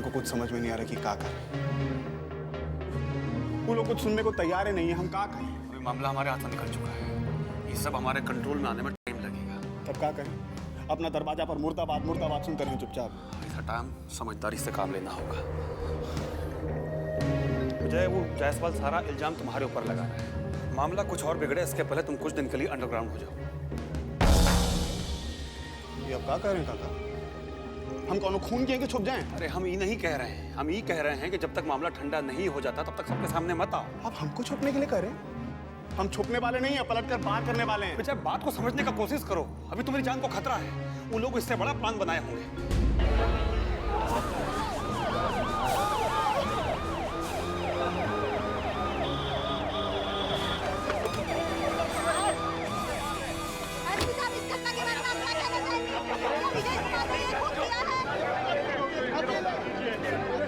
हमको कुछ समझ में नहीं आ रहा कि क्या करें। वो लोग कुछ सुनने को तैयार ही नहीं है, हम क्या करें? अभी मामला हमारे हाथ से निकल चुका है, ये सब हमारे कंट्रोल में आने में टाइम लगेगा। तब क्या करें? अपना दरवाजा पर मुर्दाबाद मुर्दाबाद सुनते रहें चुपचाप? ऐसा टाइम समझदारी से काम लेना होगा। विजय, वो जायसवाल सारा इल्जाम तुम्हारे ऊपर लगा रहा है। मामला कुछ और बिगड़े इसके पहले तुम कुछ दिन के लिए अंडरग्राउंड हो जाओ। ये अब क्या करें काका? हम कौन खून किए कि छुप जाएं? अरे हम ये नहीं कह रहे हैं, हम ये कह रहे हैं कि जब तक मामला ठंडा नहीं हो जाता तब तक सबके सामने मत आओ। आप हमको छुपने के लिए कह रहे हैं? हम छुपने वाले नहीं हैं, पलट कर बात करने वाले हैं। विजय, बात को समझने का कोशिश करो, अभी तुम्हारी जान को खतरा है। वो लोग इससे बड़ा प्लान बनाए होंगे।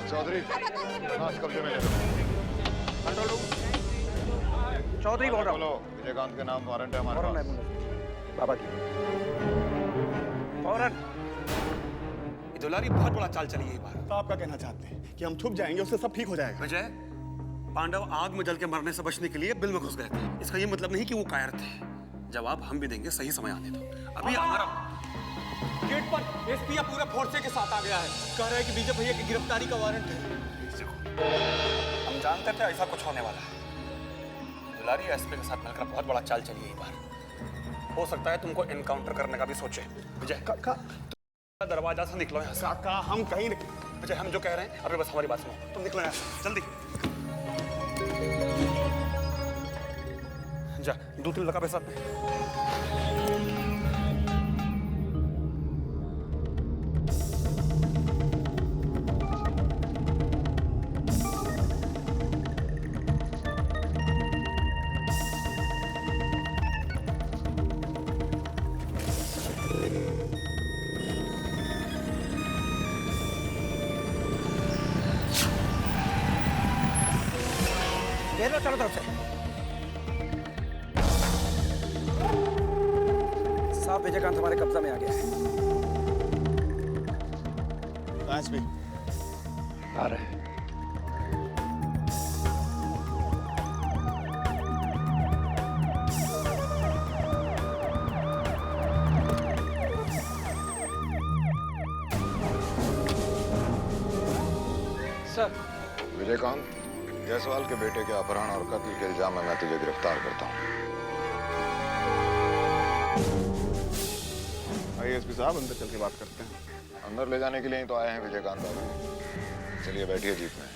चौधरी, कब्जे में ले लो। चौधरी बोल रहा हूँ। विजयकांत के नाम वारंट है हमारे पास। बाबा की फौरन। दुलारी बहुत बड़ा चाल चली है इस बार। तो आप क्या कहना चाहते हैं कि हम छुप जाएंगे, उससे सब ठीक हो जाएगा? विजय, पांडव आग में जल के मरने से बचने के लिए बिल में घुस गए थे। इसका ये मतलब नहीं कि वो कायर थे। जवाब हम भी देंगे, सही समय आने दो। अभी हमारा गेट पर एसपी पूरे फोर्से के साथ आ गया है, कह रहा है कि विजय भैया की गिरफ्तारी का वारंट है। हम जानते थे ऐसा कुछ होने वाला है। दुलारी एसपी के साथ मिलकर बहुत बड़ा चाल चली है इस बार। हो सकता है तुमको एनकाउंटर करने का भी सोचे। विजय, दरवाजा से निकलो यहाँ से। काका हम कहीं नहीं। विजय, हम जो कह रहे हैं अभी बस हमारी बात सुनो, तुम निकलो यहाँ से जल्दी। जा, दूसरी लगा पैसा में। घेर लो चारों तरफ से। साहब, विजयकांत हमारे कब्जा में आ गया है। एसपी आ रहे हैं। सर, विजयकांत, जायसवाल के बेटे के अपहरण और कत्ल के इल्जाम में मैं तुझे गिरफ्तार करता हूँ। आइए एसपी साहब, अंदर चल के बात करते हैं। अंदर ले जाने के लिए ही तो आए हैं विजयकांत बाबू। चलिए बैठिए जीप में।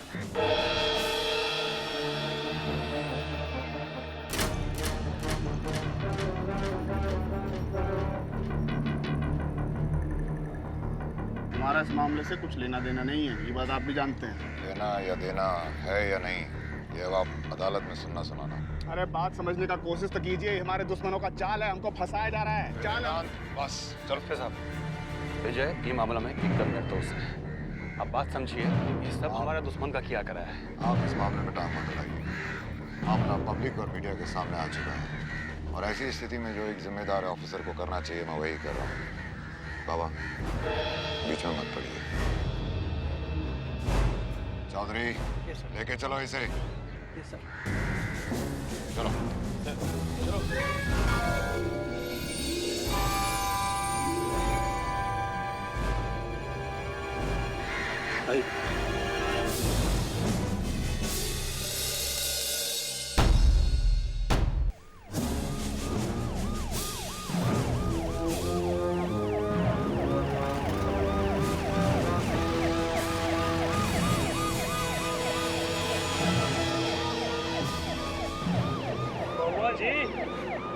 हमारा इस मामले से कुछ लेना देना नहीं है, ये बात आप भी जानते हैं। लेना या देना है या नहीं, ये अब आप अदालत में सुनना सुनाना। अरे बात समझने का कोशिश तो कीजिए, हमारे दुश्मनों का चाल है, हमको फंसाया जा रहा है। चाल है। बस चलो साहब। विजय, ये मामला में एकदम निर्दोष है। अब बात समझिए, ये सब हमारे दुश्मन का किया करा है। आप इस मामले में टांग मत अड़ाइए। मामला पब्लिक और मीडिया के सामने आ चुका है और ऐसी स्थिति में जो एक जिम्मेदार ऑफिसर को करना चाहिए मैं वही कर रहा हूँ। बाबा, बीच में मत पड़िए। चौधरी, लेके चलो इसे। चलो।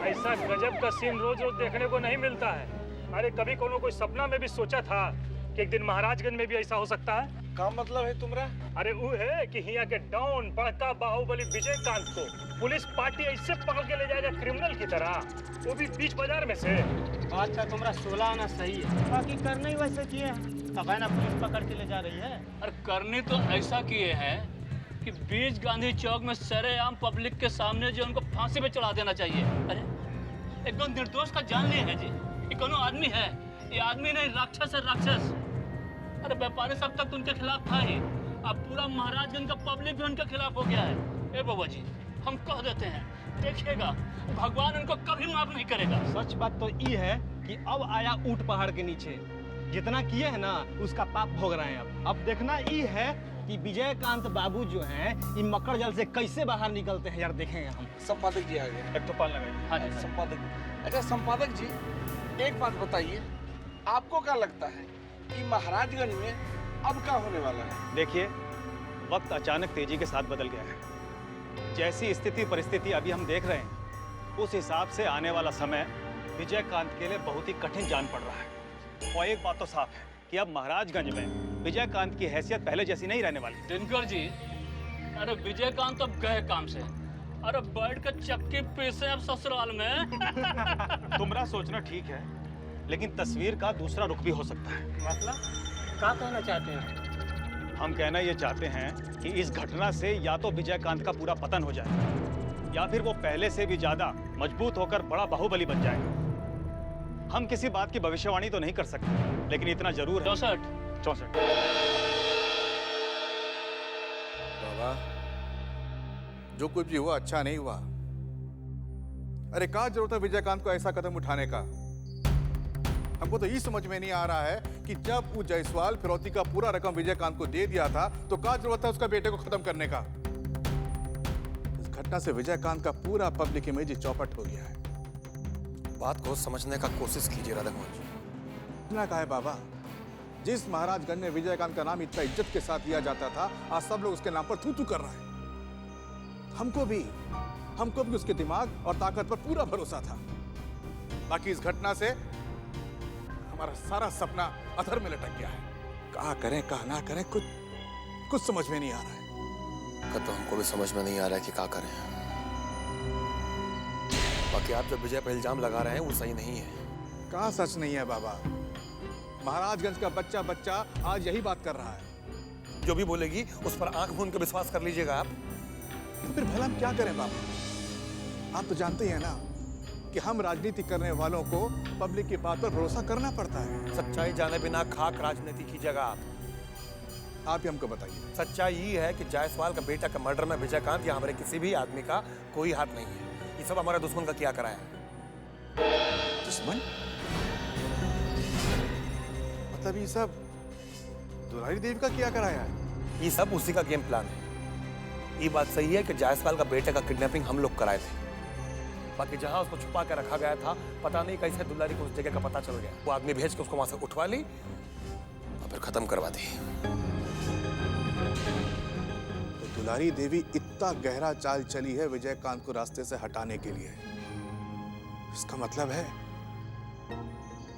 ऐसा गजब का सीन रोज रोज देखने को नहीं मिलता है। अरे कभी कोई सपना में भी सोचा था कि एक दिन महाराजगंज में भी ऐसा हो सकता है? क्या मतलब है तुम्हारा? अरे वो है कि यहाँ के डॉन बड़का बाहुबली विजयकांत को पुलिस पार्टी ऐसे पकड़ के ले जाएगा क्रिमिनल की तरह, वो भी बीच बाजार में से। बात का तुम्हारा 16 आना सही है, बाकी करने ही वैसे किए हैं, तब है ना पुलिस पकड़ के ले जा रही है। और करने तो ऐसा किए हैं कि बीच गांधी चौक में सरेआम पब्लिक के सामने जो उनको फांसी पे चढ़ा देना चाहिए। अरे एकदम निर्दोष का जान लिया है जी। ये कोनो आदमी है, ये आदमी नहीं राक्षस है, राक्षस। अरे व्यापारी सब तक तो उनके खिलाफ था ही, अब पूरा महाराजगंज का पब्लिक भी उनके खिलाफ हो गया है। ए बाबा जी, हम कह देते हैं, देखिएगा भगवान उनको कभी माफ नहीं करेगा। सच बात तो ये है कि अब आया ऊंट पहाड़ के नीचे, जितना किए हैं ना उसका पाप भोग रहे हैं। अब देखना ये है कि विजयकांत बाबू जो हैं ये मकर जल से कैसे बाहर निकलते हैं यार, देखेंगे हम। संपादक जी आ गए। एक तो पाल लगाइए। हाँ जी, संपादक, अच्छा संपादक जी, एक बात बताइए, आपको क्या लगता है कि महाराजगंज में अब क्या होने वाला है? देखिए, वक्त अचानक तेजी के साथ बदल गया है। जैसी स्थिति परिस्थिति अभी हम देख रहे हैं, उस हिसाब से आने वाला समय विजयकांत के लिए बहुत ही कठिन जान पड़ रहा है। और एक बात तो साफ है कि अब महाराजगंज में विजयकांत की हैसियत पहले जैसी नहीं रहने वाली। दिनकर जी, अरे विजयकांत अब गए काम से, अरे बैठ कर चक्की पीसे अब ससुराल में। तुम्हारा सोचना ठीक है, लेकिन तस्वीर का दूसरा रुख भी हो सकता है। मतलब क्या कहना चाहते हैं? हम कहना ये चाहते हैं कि इस घटना से या तो विजयकांत का पूरा पतन हो जाए, या फिर वो पहले से भी ज्यादा मजबूत होकर बड़ा बाहुबली बन जाए। हम किसी बात की भविष्यवाणी तो नहीं कर सकते, लेकिन इतना जरूर है। 64 बाबा, जो कुछ भी हुआ अच्छा नहीं हुआ। अरे क्या जरूरत है विजयकांत को ऐसा कदम उठाने का? हमको तो ये समझ में नहीं आ रहा है कि जब वो जायसवाल फिरौती का पूरा रकम विजयकांत को दे दिया था तो क्या जरूरत है उसका बेटे को खत्म करने का? इस घटना से विजयकांत का पूरा पब्लिक इमेज चौपट हो गया है। बात को समझने का कोशिश कीजिए राधा मोहन जी। इतना कहा है बाबा, जिस महाराजगंज में विजयकांत का नाम इतना इज्जत के साथ लिया जाता था, आज सब लोग उसके नाम पर थू थू कर रहा है। हमको भी उसके दिमाग और ताकत पर पूरा भरोसा था। बाकी इस घटना से हमारा सारा सपना अधर में लटक गया है। कहा करें कहा ना करें, कुछ समझ में नहीं आ रहा है। तो हमको भी समझ में नहीं आ रहा है कि क्या करें। बाकी आप जो विजय पर इल्जाम लगा रहे हैं वो सही नहीं है। कहाँ सच नहीं है बाबा? महाराजगंज का बच्चा आज यही बात कर रहा है। जो भी बोलेगी उस पर आंख मूंद के विश्वास कर लीजिएगा आप। तो फिर भला हम क्या करें बाबा? आप तो जानते ही हैं ना कि हम राजनीति करने वालों को पब्लिक की बात पर भरोसा करना पड़ता है। सच्चाई जाने बिना खाक राजनीति कीजिएगा आप ही हमको बताइए। सच्चाई ये है कि जायसवाल का बेटा का मर्डर में विजयकांत या हमारे किसी भी आदमी का कोई हाथ नहीं है। ये सब हमारे दुश्मन का किया करा है। दुश्मन? मतलब ये सब दुलारी देवी का किया कराया है? ये सब उसी का गेम प्लान है। ये बात सही है कि जायसवाल का बेटे का किडनैपिंग हम लोग कराए थे। बाकी जहां उसको छुपा कर रखा गया था, पता नहीं कैसे दुलारी को उस जगह का पता चल गया। वो आदमी भेज के उसको वहां से उठवा ली और फिर खत्म करवा दी। तो दुलारी देवी इतना गहरा चाल चली है विजयकांत को रास्ते से हटाने के लिए। इसका मतलब है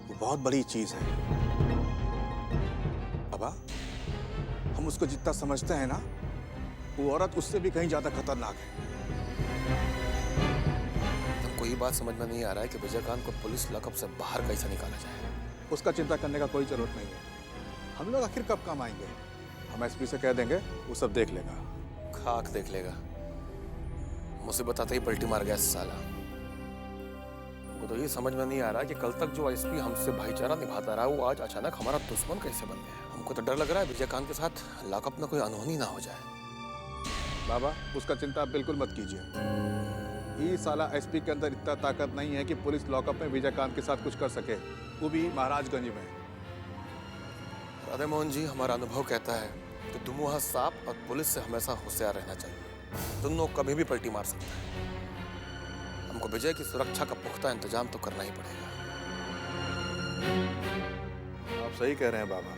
वो बहुत बड़ी चीज है। बाबा, हम उसको जितना समझते हैं ना, वो औरत उससे भी कहीं ज्यादा खतरनाक है। हमको ये बात समझ में नहीं आ रहा है कि विजयकांत को पुलिस लॉकअप से बाहर कैसे निकाला जाए। उसका चिंता करने का कोई जरूरत नहीं है। हम लोग आखिर कब काम आएंगे? हम एसपी से कह देंगे, वो सब देख लेगा। खाक देख लेगा। मुसीबत आते ही पलटी मार गया साला। वो तो ये समझ में नहीं आ रहा कि कल तक जो एसपी हमसे भाईचारा निभाता रहा, वो आज अचानक हमारा दुश्मन कैसे बन गया। हमको तो डर लग रहा है विजयकांत के साथ लॉकअप में कोई अनहोनी ना हो जाए। बाबा, उसका चिंता आप बिल्कुल मत कीजिए। ये साला एसपी के अंदर इतना ताकत नहीं है कि पुलिस लॉकअप में विजयकांत के साथ कुछ कर सके, वो भी महाराजगंज में। राधे मोहन जी, हमारा अनुभव कहता है कि दुमुहा सांप और पुलिस से हमेशा होशियार रहना चाहिए। दोनों कभी भी पलटी मार सकते हैं। हमको विजय की सुरक्षा का पुख्ता इंतजाम तो करना ही पड़ेगा। आप सही कह रहे हैं बाबा।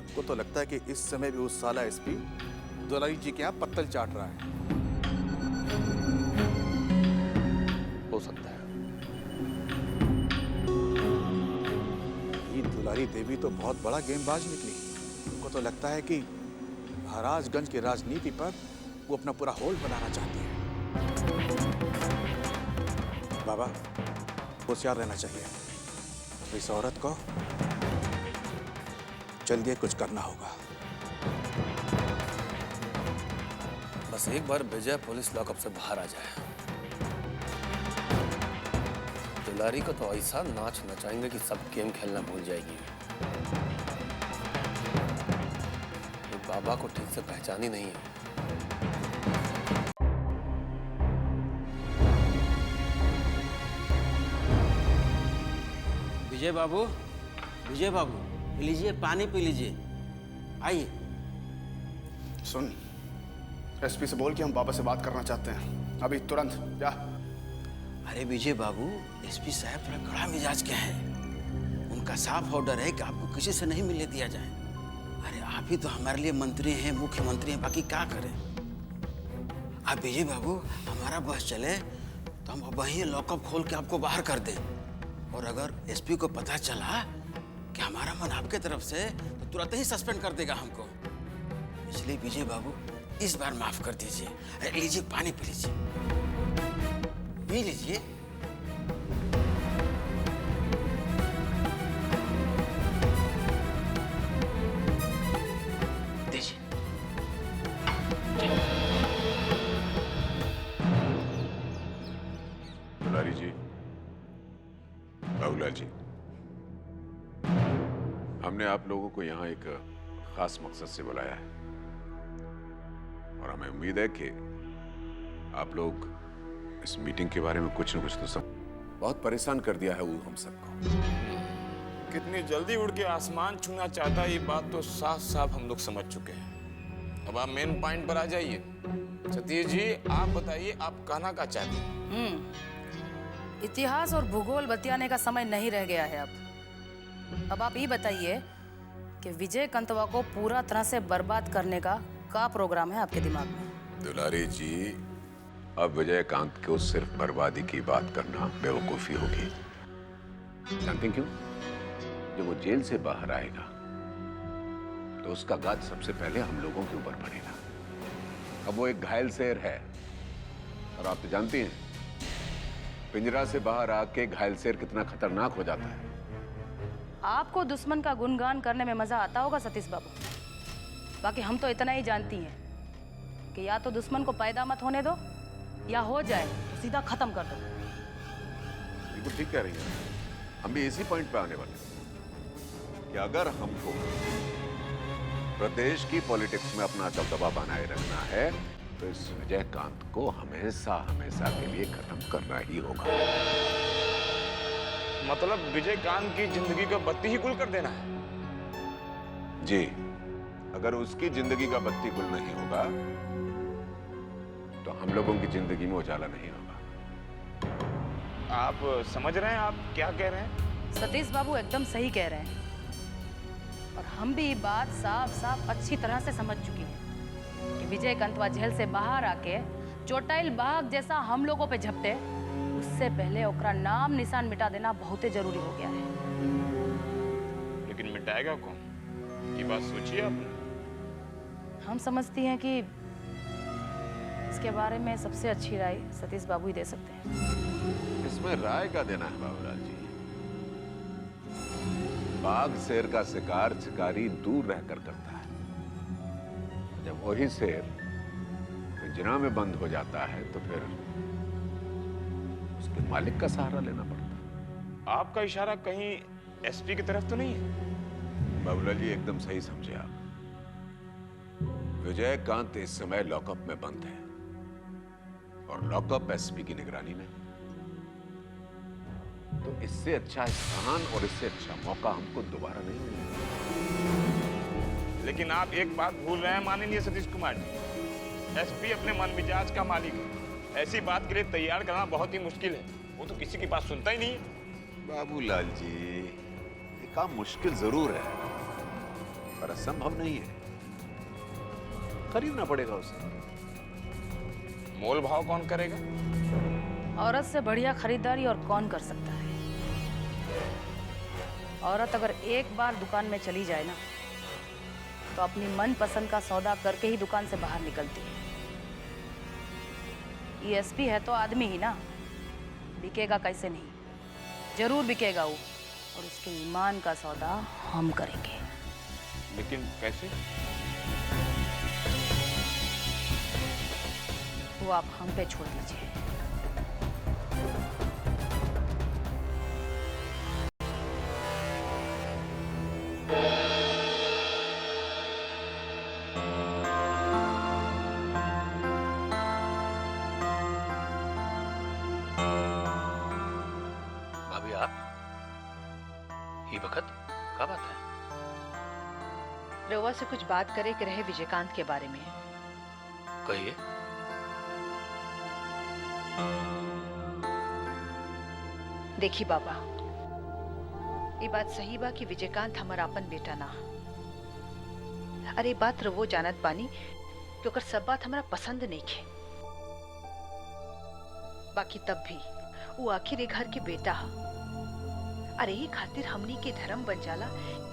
हमको तो लगता है कि इस समय भी उस साला एसपी दुलारी जी के यहाँ पत्तल चाट रहा है। हो सकता है। ये दुलारी देवी तो बहुत बड़ा गेमबाज निकली। हमको तो लगता है कि महाराजगंज की राजनीति पर वो अपना पूरा होल्ड बनाना चाहती है। बाबा, होशियार रहना चाहिए। इस औरत को जल्दी कुछ करना होगा। बस एक बार विजय पुलिस लॉकअप से बाहर आ जाए, दुलारी को तो ऐसा नाच नचाएंगे कि सब गेम खेलना भूल जाएगी। बाबा को ठीक से पहचानी नहीं है। विजय बाबू, लीजिए पानी पी लीजिए, आइए। सुन, एसपी से बोल कि हम पापा से बात करना चाहते हैं, अभी तुरंत जा। अरे विजय बाबू, एसपी साहब थोड़ा कड़ा मिजाज के हैं। उनका साफ ऑर्डर है कि आपको किसी से नहीं मिलने दिया जाए। अरे आप ही तो हमारे लिए मंत्री हैं, मुख्यमंत्री हैं, बाकी क्या करें। आप विजय बाबू, हमारा बस चले तो हम वहीं लॉकअप खोल के आपको बाहर कर दें, और अगर एसपी को पता चला कि हमारा मन आपके तरफ से, तो तुरंत ही सस्पेंड कर देगा हमको। इसलिए विजय बाबू, इस बार माफ कर दीजिए। लीजिए पानी पी लीजिए, पी लीजिए। दीजिए। दुलारी जी, बाबूलाल जी, हमने आप लोगों को यहाँ एक खास मकसद से बुलाया है, और हमें उम्मीद है कि आप लोग इस मीटिंग के बारे में कुछ न कुछ तो सब बहुत परेशान कर दिया है वो हम सबको। कितनी जल्दी उड़ के आसमान छूना चाहता है, ये बात तो साफ साफ हम लोग समझ चुके हैं। अब आप मेन पॉइंट पर आ जाइए। सतीश जी, आप बताइए, आप कहना क्या चाहते हैं? इतिहास और भूगोल बतियाने का समय नहीं रह गया है अब आप ये बताइए कि विजय कंतवा को पूरा तरह से बर्बाद करने का क्या प्रोग्राम है आपके दिमाग में? दुलारी जी, अब विजयकांत को सिर्फ बर्बादी की बात करना बेवकूफी होगी। जानते हैं क्यों? जब वो जेल से बाहर आएगा तो उसका घात सबसे पहले हम लोगों के ऊपर पड़ेगा। अब वो एक घायल शेर है, और आप तो जानती हैं पिंजरा से बाहर आके घायल शेर कितना खतरनाक हो जाता है। आपको दुश्मन का गुणगान करने में मजा आता होगा सतीश बाबू, बाकी हम तो इतना ही जानती हैं कि या तो दुश्मन को पैदा मत होने दो, या हो जाए तो सीधा खत्म कर दो। बिल्कुल ठीक कह रही हैं। हम भी इसी पॉइंट पे आने वाले हैं कि अगर हमको प्रदेश की पॉलिटिक्स में अपना दबदबा बनाए रखना है तो इस विजयकांत को हमेशा हमेशा के लिए खत्म करना ही होगा। मतलब विजयकांत की जिंदगी का बत्ती ही गुल कर देना है? जी, अगर उसकी जिंदगी का बत्ती गुल नहीं होगा तो हम लोगों की जिंदगी में उजाला नहीं होगा। आप समझ रहे हैं आप क्या कह रहे हैं? सतीश बाबू एकदम सही कह रहे हैं, और हम भी ये बात साफ साफ अच्छी तरह से समझ चुकी हैं कि विजय कंतवा जेल से बाहर आके चोटाइल बाघ जैसा हम लोगों पे झपटे, उससे पहले ओकरा नाम निशान मिटा देना बहुत जरूरी हो गया है। लेकिन मिटाएगा कौन? ये बात सोचिए आपने। हम समझती हैं कि इसके बारे में सबसे अच्छी राय सतीश बाबू ही दे सकते हैं। इसमें राय का देना है बाबूलाल जी। बाघ शेर का शिकार शिकारी दूर रहकर करता है। जब वही शेर पिंजरा में बंद हो जाता है तो फिर उसके मालिक का सहारा लेना पड़ता है। आपका इशारा कहीं एसपी की तरफ तो नहीं है? बाबूलाल जी एकदम सही समझे आप। विजयकांत इस समय लॉकअप में बंद है, और लॉकअप एसपी की निगरानी में। तो इससे अच्छा स्थान और इससे अच्छा मौका हमको दोबारा नहीं मिलेगा। लेकिन आप एक बात भूल रहे हैं माननीय सतीश कुमार जी, एसपी अपने मन मिजाज का मालिक है। ऐसी बात के लिए तैयार करना बहुत ही मुश्किल है। वो तो किसी की बात सुनता ही नहीं है। बाबूलाल जी, ये काम मुश्किल जरूर है पर असंभव नहीं है। खरीदना पड़ेगा उसे। मोल भाव कौन करेगा? औरत से बढ़िया खरीदारी और कौन कर सकता है? औरत अगर एक बार दुकान में चली जाए ना, तो अपनी मनपसंद का सौदा करके ही दुकान से बाहर निकलती है। ये एसपी है तो आदमी ही ना, बिकेगा कैसे नहीं? जरूर बिकेगा वो, और उसके ईमान का सौदा हम करेंगे। लेकिन कैसे? वो आप हम पे छोड़ दीजिए। रउआ से कुछ बात करे के रहे विजयकांत के बारे में। कहिए। देखी बाबा, ये बात सही बा कि विजयकांत हमारा अपन बेटा ना। अरे बात रवो जानत बानी कि ओकर सब बात हमारा पसंद नहीं खे, बाकी तब भी वो आखिर घर के बेटा हा। अरे ये खातिर हमनी के धर्म बन जाला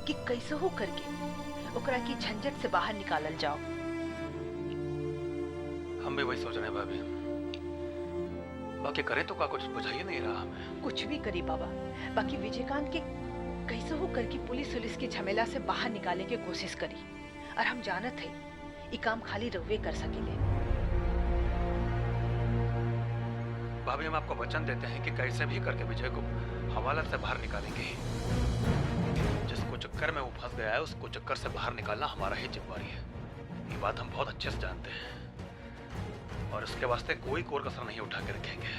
कि कैसे हो करके ओकरा की झंझट से बाहर निकालल जाओ। हम भी वही सोच रहे हैं भाभी, बाकी करें तो का कुछ बुझा ही नहीं रहा हमें। कुछ भी करी बाबा, बाकी विजयकांत के कैसे हो करके पुलिस के झमेला से बाहर निकाले के कोशिश करी। और हम जानत है ये काम खाली रउवे कर सकेले। भाभी हम आपको वचन देते हैं कि कैसे भी करके विजय को हवालात से बाहर निकालेंगे ही। जिसको चक्कर में वो फंस गया है उसको चक्कर से बाहर निकालना हमारा ही जिम्मेवारी है। ये बात हम बहुत अच्छे से जानते हैं और इसके वास्ते कोई कोर कसर नहीं उठा के रखेंगे।